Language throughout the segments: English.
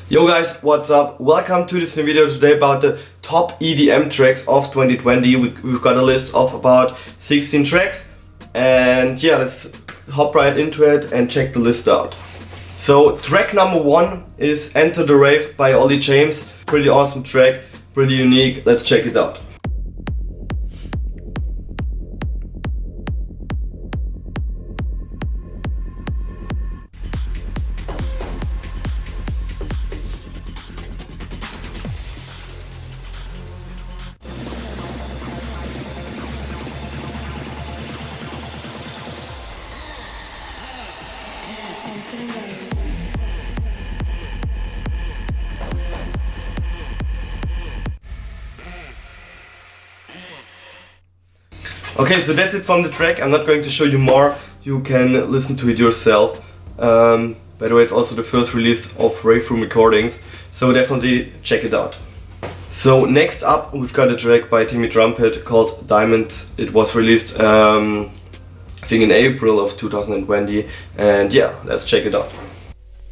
Yo guys, what's up? Welcome to this new video today about the top EDM tracks of 2020. We've got a list of about 16 tracks and yeah, let's hop right into it and check the list out. So track number 1 is Enter the Rave by Olly James. Pretty awesome track, pretty unique. Let's check it out. Okay, so that's it from the track. I'm not going to show you more. You can listen to it yourself. By the way, it's also the first release of Rave Room Recordings, so definitely check it out. So next up, we've got a track by Timmy Trumpet called Diamonds. It was released, I think in April of 2020, and yeah, let's check it out.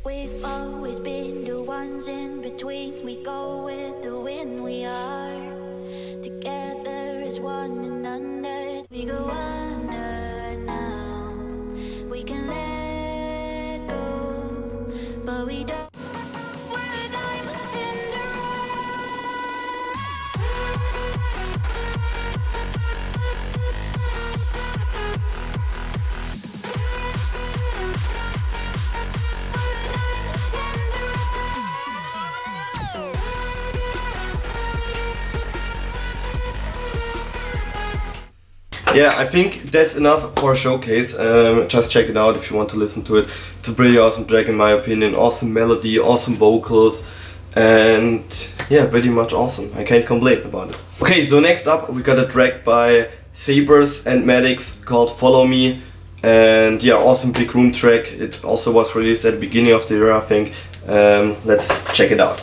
We've always been the ones in between. We go with the wind. We are together as one and under. We go under now. We can let go, but we don't. We're diamonds in the Yeah, I think that's enough for a showcase. Just check it out if you want to listen to it. It's a pretty awesome track in my opinion. Awesome melody, awesome vocals, and yeah, pretty much awesome. I can't complain about it. Okay, so next up we got a track by Sabers and Maddox called Follow Me. And yeah, awesome big room track. It also was released at the beginning of the year, I think. Let's check it out.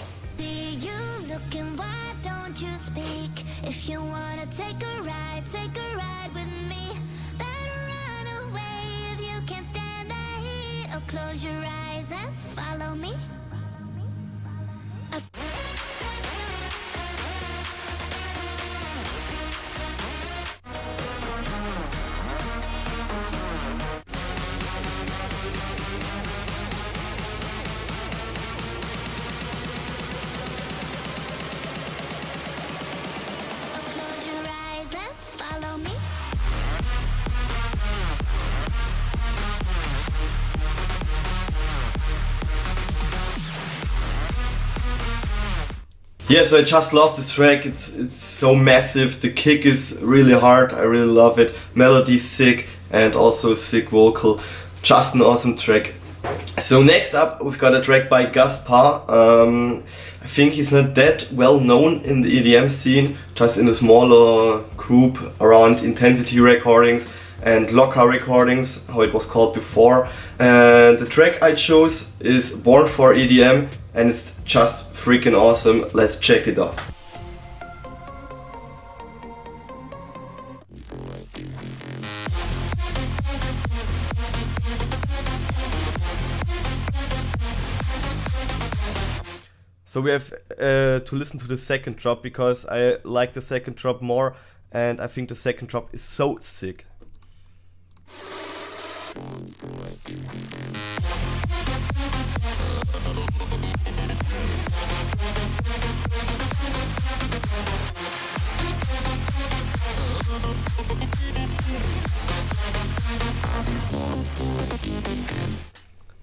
Close your eyes and follow me. Close your eyes and follow me. Yeah, so I just love this track. It's so massive. The kick is really hard. I really love it. Melody sick and also sick vocal. Just an awesome track. So next up we've got a track by Gaspar. I think he's not that well known in the EDM scene, just in a smaller group around Intensity Recordings and Locker Recordings, how it was called before. And the track I chose is Born for EDM and it's just freaking awesome. Let's check it out. So we have to listen to the second drop because I like the second drop more and I think the second drop is so sick.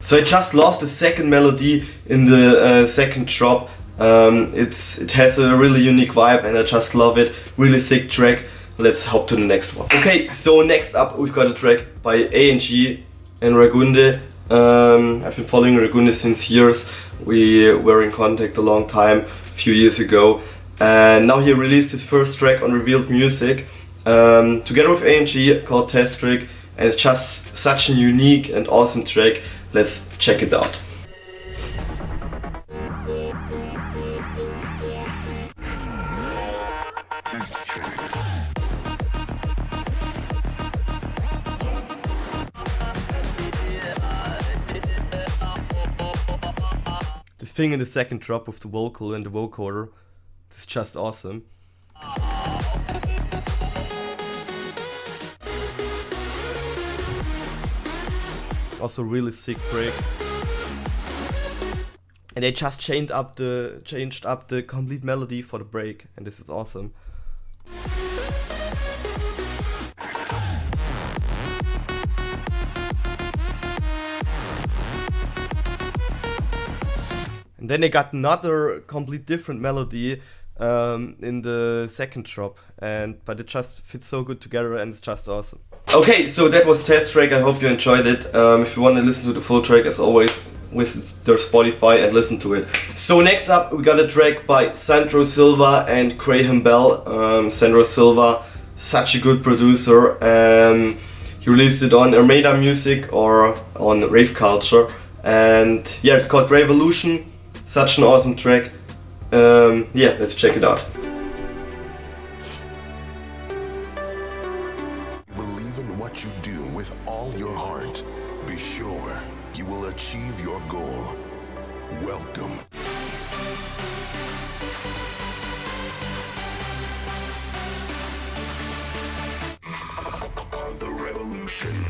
So I just love the second melody in the second drop. It has a really unique vibe and I just love it. Really sick track. Let's hop to the next one. Okay, so next up we've got a track by ANG and Ragunde. I've been following Ragunde since years. We were in contact a long time, a few years ago. And now he released his first track on Revealed Music together with ANG called Test Trick. And it's just such a unique and awesome track. Let's check it out. thing in the second drop with the vocal and the vocoder, it's just awesome. Also really sick break. And they just changed up the complete melody for the break, and this is awesome. And then they got another complete different melody in the second drop, but it just fits so good together and it's just awesome. Okay, so that was test track. I hope you enjoyed it. If you want to listen to the full track, as always, visit their Spotify and listen to it. So next up we got a track by Sandro Silva and Graham Bell. Sandro Silva, such a good producer. He released it on Armada Music or on Rave Culture, and yeah, it's called Revolution. Such an awesome track. Yeah, let's check it out. Believe in what you do with all your heart. Be sure you will achieve your goal. Welcome. The revolution.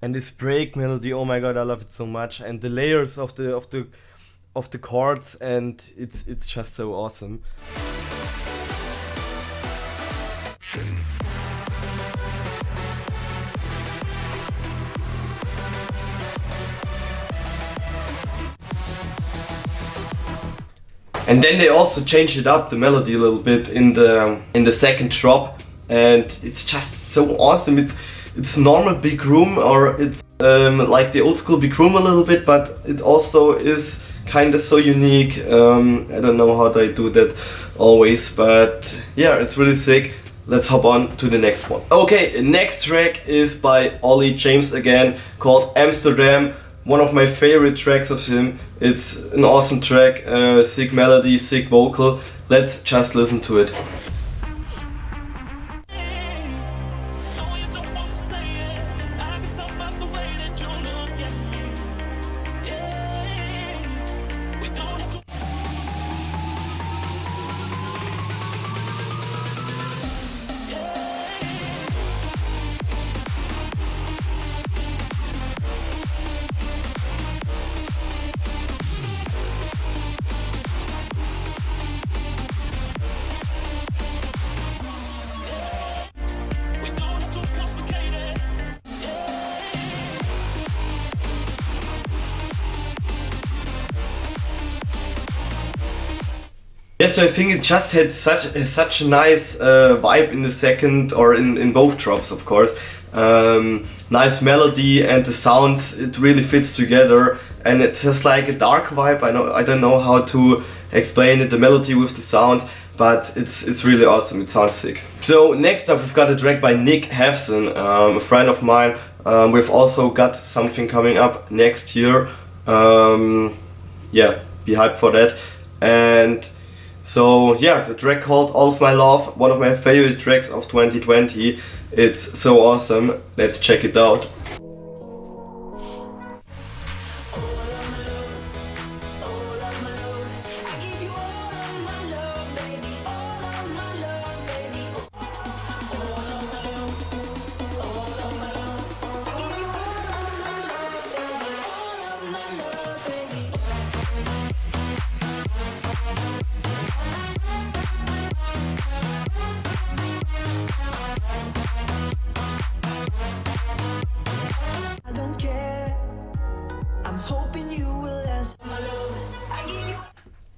And this break melody, oh my god, I love it so much. And the layers of the chords, and it's just so awesome. And then they also changed it up, the melody a little bit in the second drop, and it's just so awesome. It's normal big room, or it's like the old school big room a little bit, but it also is kind of so unique. I don't know how they do that always, but yeah, it's really sick. Let's hop on to the next one. Okay, next track is by Olly James again, called Amsterdam. One of my favorite tracks of him. It's an awesome track, sick melody, sick vocal. Let's just listen to it. Yes, so I think it just had such a nice vibe in the second, or in both drops, of course. Nice melody, and the sounds, it really fits together, and it's just like a dark vibe. I don't know how to explain it, the melody with the sound, but it's really awesome. It sounds sick. So next up we've got a track by Nick Hefson, a friend of mine. We've also got something coming up next year. Yeah, be hyped for that. And so yeah, the track called All of My Love, one of my favorite tracks of 2020. It's so awesome. Let's check it out.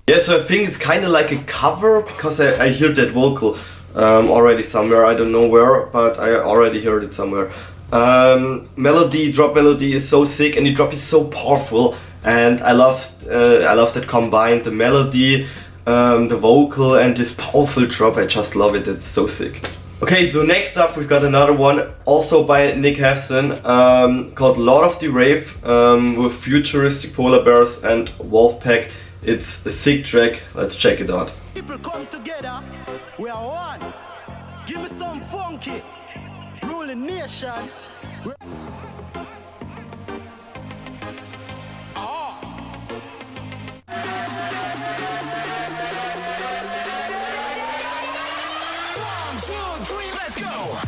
Yeah, so I think it's kind of like a cover, because I hear that vocal already somewhere. I don't know where, but I already heard it somewhere. Drop melody is so sick, and the drop is so powerful, and I love that combined, the melody, the vocal, and this powerful drop. I just love it. It's so sick. Okay, so next up we've got another one, also by Nick Hefson, called Lord of the Rave, with futuristic polar bears and Wolfpack. It's a sick track. Let's check it out. People come together, we are one. Give me some funky, ruling nation. One, two, three, let's go.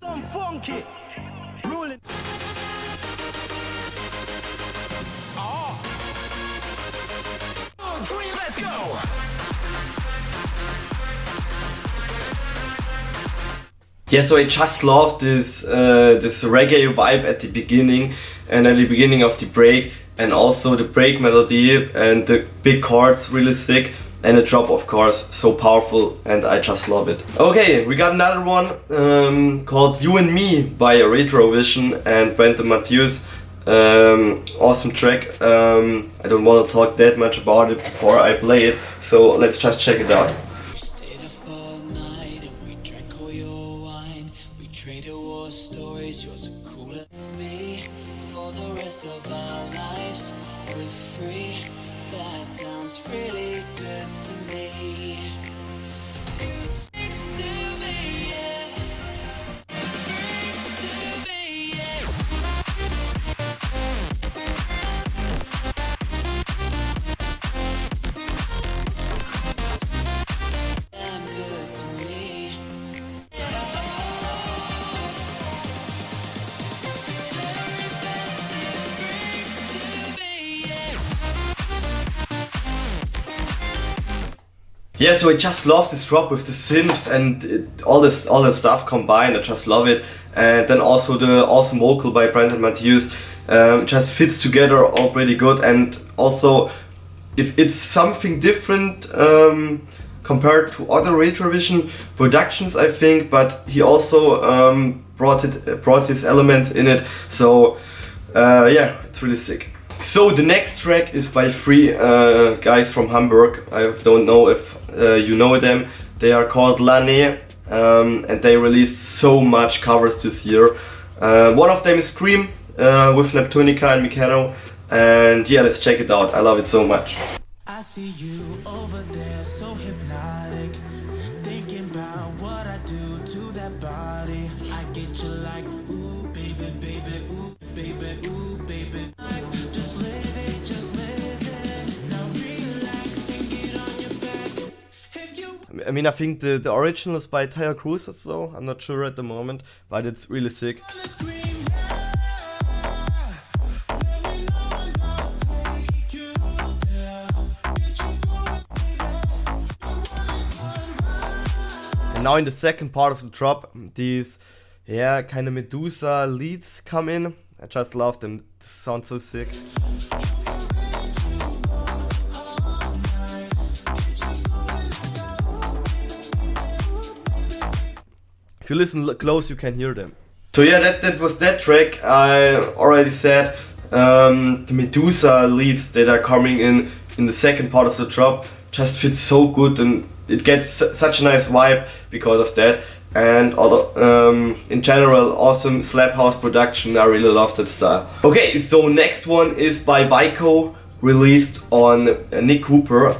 Some funky, ruling. Three, let's go. Yeah, so I just love this this reggae vibe at the beginning and at the beginning of the break, and also the break melody and the big chords really sick, and the drop of course so powerful, and I just love it. Okay, we got another one called You and Me by Retrovision and Brandon Matthews. Awesome track. I don't want to talk that much about it before I play it, so let's just check it out. We stayed up all night and we drank all your wine. We traded war stories, yours are cooler than me. For the rest of our lives, we're free. That sounds really good to me. You takes to me, yeah. Takes to me, yeah. Damn good to me. Very best it brings to me, yeah. Yeah, so I just love this drop with the synths and all that stuff combined. I just love it, and then also the awesome vocal by Brandon Matthews just fits together all pretty good. And also, if it's something different compared to other Retrovision productions, I think, but he also brought his elements in it. So yeah, it's really sick. So the next track is by three guys from Hamburg. I don't know if you know them. They are called Lanné, and they released so much covers this year. One of them is Scream with Neptunica and Mikano, and yeah, let's check it out. I love it so much. I see you over there, so hypnotic. Thinking about what I do to that body. I get you like, ooh, baby, baby, ooh, baby, ooh, baby. Just live it, now relax and get on your back. If you I mean, I think the original is by Tyre Cruz or so. I'm not sure at the moment, but it's really sick. wanna scream, yeah, let me know I'll take you there. Get you going, And now in the second part of the drop, these kind of Medusa leads come in. I just love them. They sound so sick. If you listen close, you can hear them. So yeah, that was that track. I already said the Medusa leads that are coming in the second part of the drop just fits so good, and it gets such a nice vibe because of that. And in general, awesome slap house production. I really love that style. Okay, so next one is by Vico, released on Nick Cooper.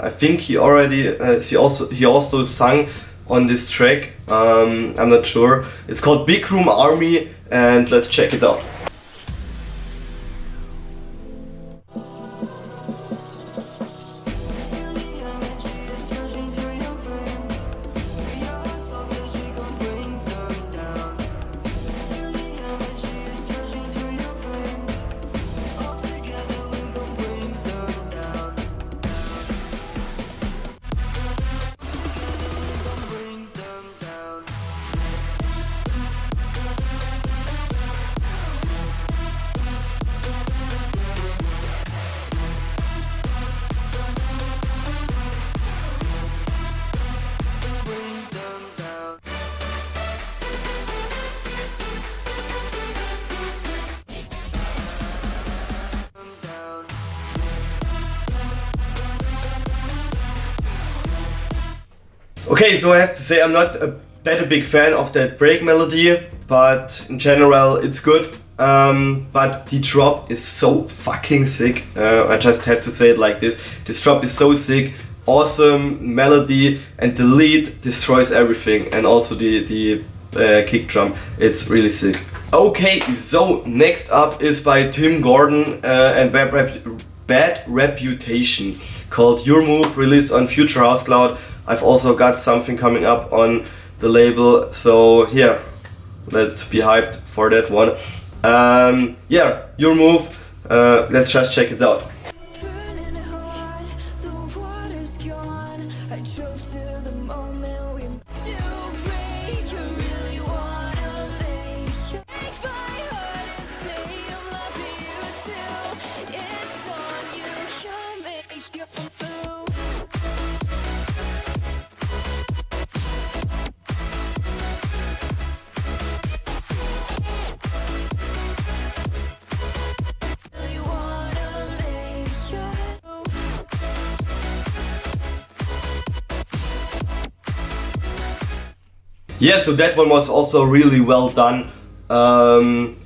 I think he also sung on this track. I'm not sure. It's called Big Room Army, and let's check it out. Okay, so I have to say I'm not a that a big fan of that break melody, but in general it's good. But the drop is so fucking sick. I just have to say it like this. This drop is so sick, awesome melody, and the lead destroys everything, and also the kick drum. It's really sick. Okay, so next up is by Tim Gordon and Bad Reputation, called Your Move, released on Future House Cloud. I've also got something coming up on the label, so here, let's be hyped for that one. Yeah, Your Move, let's just check it out. Burning hard, the water's gone. I drove to the moment we too great. You really wanna make my heart and say I'm loving you too. It's on you, can't make your move. Really wanna make your move. Yeah, so that one was also really well done.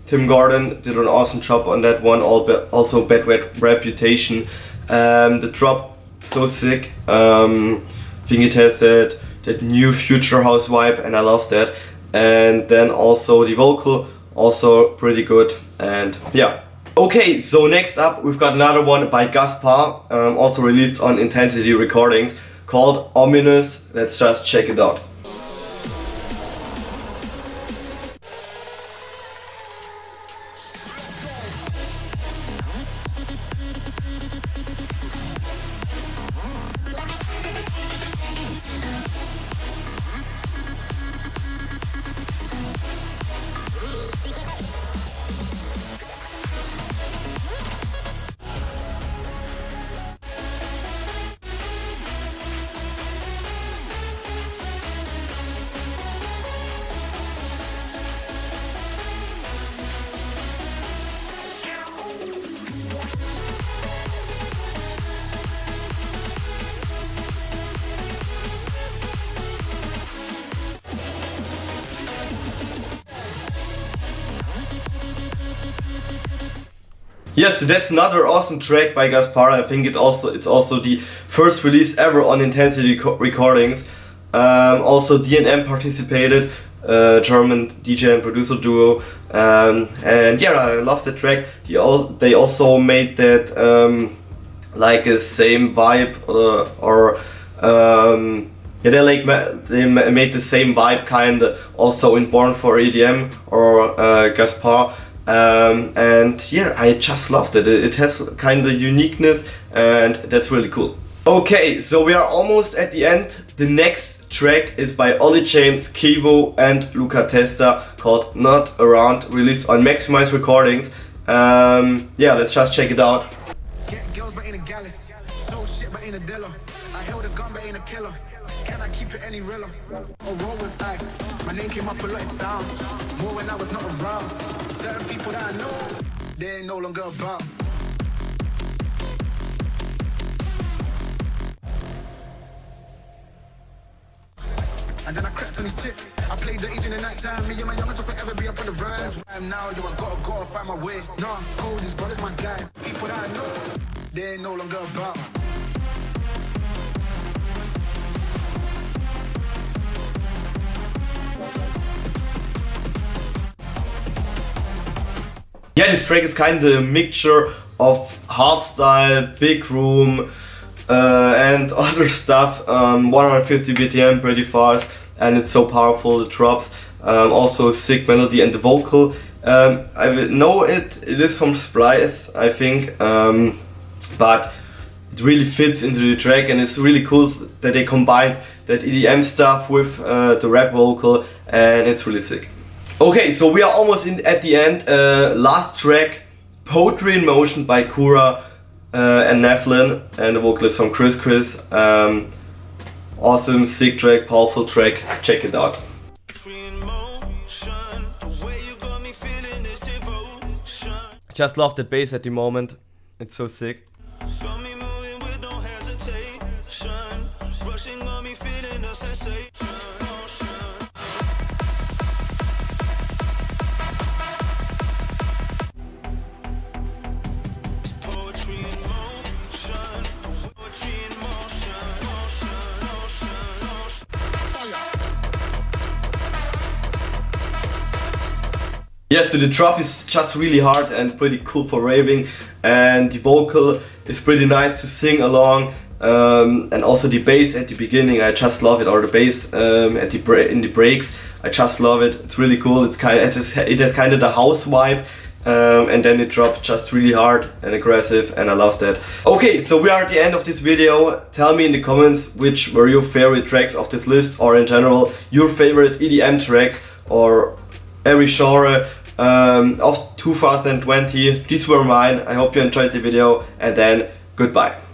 Tim Gordon did an awesome job on that one, also Bad Reputation. The drop, so sick. I think it has that new future house vibe, and I love that. And then also the vocal, also pretty good, and yeah. Okay, so next up we've got another one by Gaspar, also released on Intensity Recordings, called Ominous. Let's just check it out. Yes, so that's another awesome track by Gaspar. I think it's also the first release ever on Intensity Recordings. Also DNM participated, German DJ and producer duo, and yeah, I love the track. They also made that like a same vibe, yeah, they made the same vibe kinda also in Born for EDM or Gaspar. And yeah, I just loved it. It has kind of uniqueness, and that's really cool. Okay, so we are almost at the end. The next track is by Olly James, Kivo and Luca Testa, called Not Around, released on Maximize Recordings. Yeah, let's just check it out. Get girls but ain't a gallus. Sold shit but ain't a dealer. I held a gun but ain't a killer. Can I keep it any realer? Or roll with ice. My name came up a lot of sounds. More when I was not around. Certain people that I know, they ain't no longer about. And then I crept on his chick. I played the age in the night time. Me and my youngers will forever be up on the rise. Where I am now, yo, I gotta go and find my way. Nah, cold, these brothers, my guys. People that I know, they ain't no longer about. Yeah, this track is kind of a mixture of hardstyle, big room, and other stuff. 150 BPM, pretty fast, and it's so powerful. The drops, also sick melody, and the vocal. I know it is from Splice, I think, but it really fits into the track, and it's really cool that they combined that EDM stuff with the rap vocal, and it's really sick. Okay, so we are almost at the end. Last track, Poetry in Motion by Kura and Nephlin, and the vocal is from Chris. Awesome, sick track, powerful track. Check it out. Just love the bass at the moment. It's so sick. Yes, so the drop is just really hard and pretty cool for raving, and the vocal is pretty nice to sing along, and also the bass at the beginning, I just love it, or the bass in the breaks, I just love it. It's really cool. It has kind of the house vibe, and then it dropped just really hard and aggressive, and I love that. Okay, so we are at the end of this video. Tell me in the comments which were your favorite tracks of this list, or in general your favorite EDM tracks or every genre of 2020. These were mine. I hope you enjoyed the video, and then goodbye.